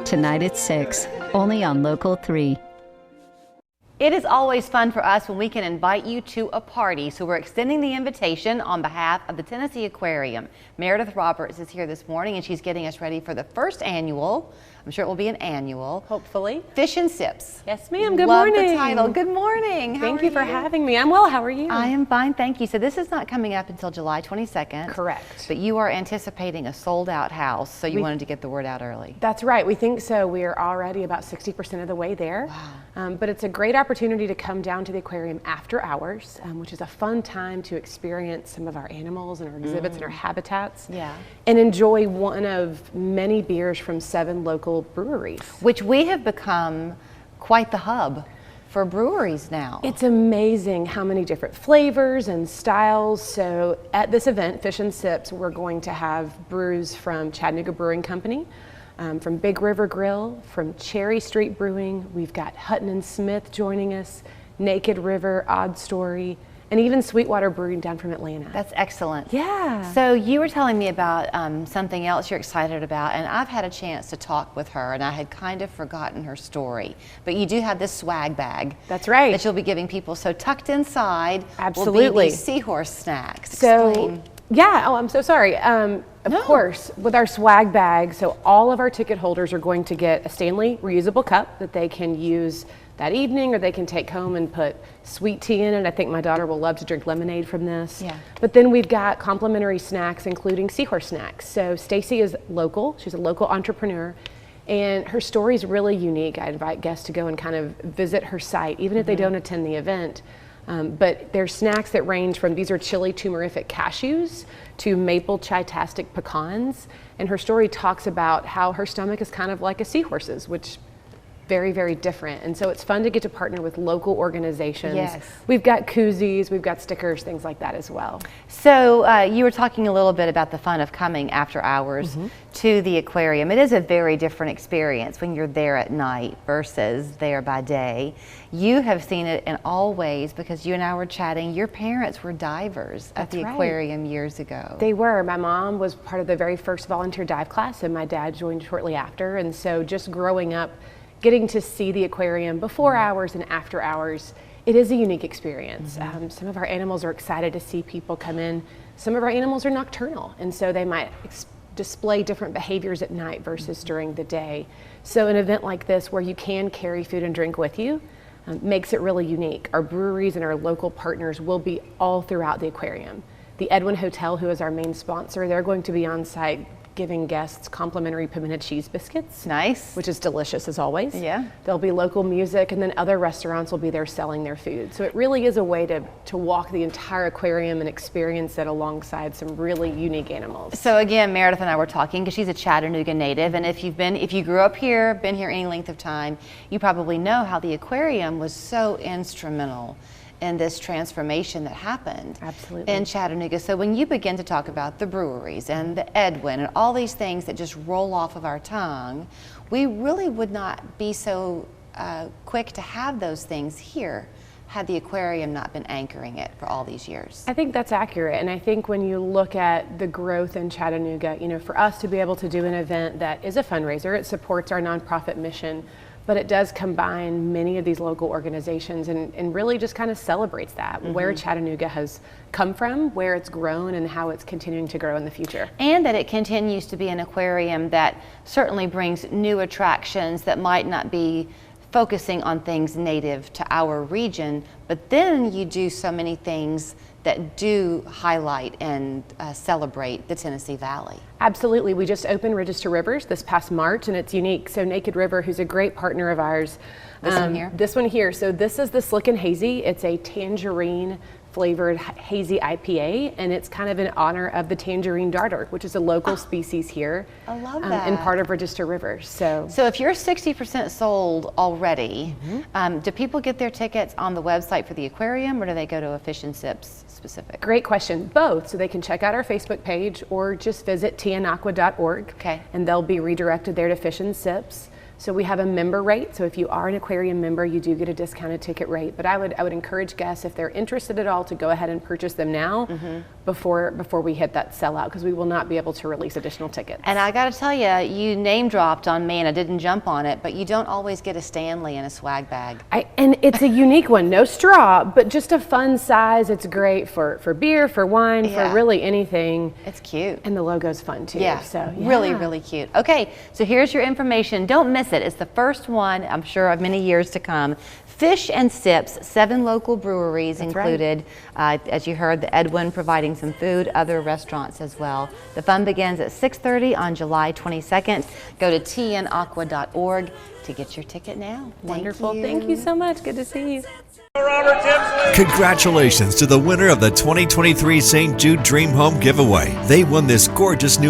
tonight at 6, only on Local 3. It is always fun for us when we can invite you to a party, so we're extending the invitation on behalf of the Tennessee Aquarium. Meredith Roberts is here this morning, and she's getting us ready for the first annual, I'm sure it will be an annual, hopefully, Fish and Sips. Yes, ma'am. Good Love morning. the title. Good morning. Thank you for having me. I'm well. How are you? I am fine, thank you. So this is not coming up until July 22nd. Correct. But you are anticipating a sold-out house, so you wanted to get the word out early. That's right. We think so. We are already about 60% of the way there. Wow. But it's a great opportunity to come down to the aquarium after hours, which is a fun time to experience some of our animals and our exhibits and our habitats. Yeah. And enjoy one of many beers from 7 local breweries. Which we have become quite the hub for breweries now. It's amazing how many different flavors and styles. So at this event, Fish and Sips, we're going to have brews from Chattanooga Brewing Company, from Big River Grill, from Cherry Street Brewing. We've got Hutton and Smith joining us, Naked River, Odd Story, and even Sweetwater Brewing down from Atlanta. That's excellent. Yeah. So you were telling me about something else you're excited about, and I've had a chance to talk with her, and I had kind of forgotten her story. But you do have this swag bag. That's right. That you'll be giving people. So tucked inside Absolutely. will be these seahorse snacks. So, Explain. yeah, oh, I'm so sorry. Of course, with our swag bag, so all of our ticket holders are going to get a Stanley reusable cup that they can use that evening, or they can take home and put sweet tea in it. I think my daughter will love to drink lemonade from this. Yeah. But then we've got complimentary snacks, including seahorse snacks. So Stacy is local. She's a local entrepreneur, and her story is really unique. I invite guests to go and kind of visit her site, even if they don't attend the event. But there's snacks that range from, these are chili turmerific cashews to maple chai-tastic pecans. And her story talks about how her stomach is kind of like a seahorse's, which very, very different. And so it's fun to get to partner with local organizations. Yes. We've got koozies, we've got stickers, things like that as well. So you were talking a little bit about the fun of coming after hours to the aquarium. It is a very different experience when you're there at night versus there by day. You have seen it in all ways, because you and I were chatting. Your parents were divers at the aquarium years ago. They were. My mom was part of the very first volunteer dive class, and my dad joined shortly after. And so just growing up, getting to see the aquarium before hours and after hours, it is a unique experience. Some of our animals are excited to see people come in. Some of our animals are nocturnal, and so they might display different behaviors at night versus during the day. So an event like this, where you can carry food and drink with you, makes it really unique. Our breweries and our local partners will be all throughout the aquarium. The Edwin Hotel, who is our main sponsor, they're going to be on site giving guests complimentary pimento cheese biscuits. Nice. Which is delicious as always. Yeah. There'll be local music, and then other restaurants will be there selling their food. So it really is a way to walk the entire aquarium and experience it alongside some really unique animals. So again, Meredith and I were talking, because she's a Chattanooga native, and if you grew up here, been here any length of time, you probably know how the aquarium was so instrumental in this transformation that happened in Chattanooga. So when you begin to talk about the breweries and the Edwin and all these things that just roll off of our tongue, we really would not be so quick to have those things here had the aquarium not been anchoring it for all these years. I think that's accurate, and I think when you look at the growth in Chattanooga, for us to be able to do an event that is a fundraiser, it supports our nonprofit mission, but it does combine many of these local organizations and really just kind of celebrates that, where Chattanooga has come from, where it's grown, and how it's continuing to grow in the future. And that it continues to be an aquarium that certainly brings new attractions that might not be focusing on things native to our region, but then you do so many things that do highlight and celebrate the Tennessee Valley. Absolutely. We just opened Register Rivers this past March, and it's unique. So Naked River, who's a great partner of ours. This one here? This one here. So this is the Slick and Hazy. It's a tangerine flavored hazy IPA, and it's kind of in honor of the tangerine darter, which is a local species here. I love that. And part of Register Rivers. So if you're 60% sold already, do people get their tickets on the website for the aquarium, or do they go to a Fish and Sips specific? Great question. Both. So they can check out our Facebook page or just visit tianaqua.org. Okay. And they'll be redirected there to Fish and Sips. So we have a member rate. So if you are an aquarium member, you do get a discounted ticket rate. But I would encourage guests, if they're interested at all, to go ahead and purchase them now before we hit that sellout, because we will not be able to release additional tickets. And I got to tell you, you name dropped on me, and I didn't jump on it, but you don't always get a Stanley in a swag bag. And it's a unique one, no straw, but just a fun size. It's great for beer, for wine, for really anything. It's cute. And the logo's fun too. Yeah, so really, really cute. Okay, so here's your information. Don't miss it. It's the first one, I'm sure, of many years to come. Fish and Sips, 7 local breweries included. As you heard, the Edwin providing some food, other restaurants as well. The fun begins at 6:30 on July 22nd. Go to tnaqua.org to get your ticket now. Wonderful. Thank you so much. Good to see you. Congratulations to the winner of the 2023 St. Jude Dream Home giveaway. They won this gorgeous new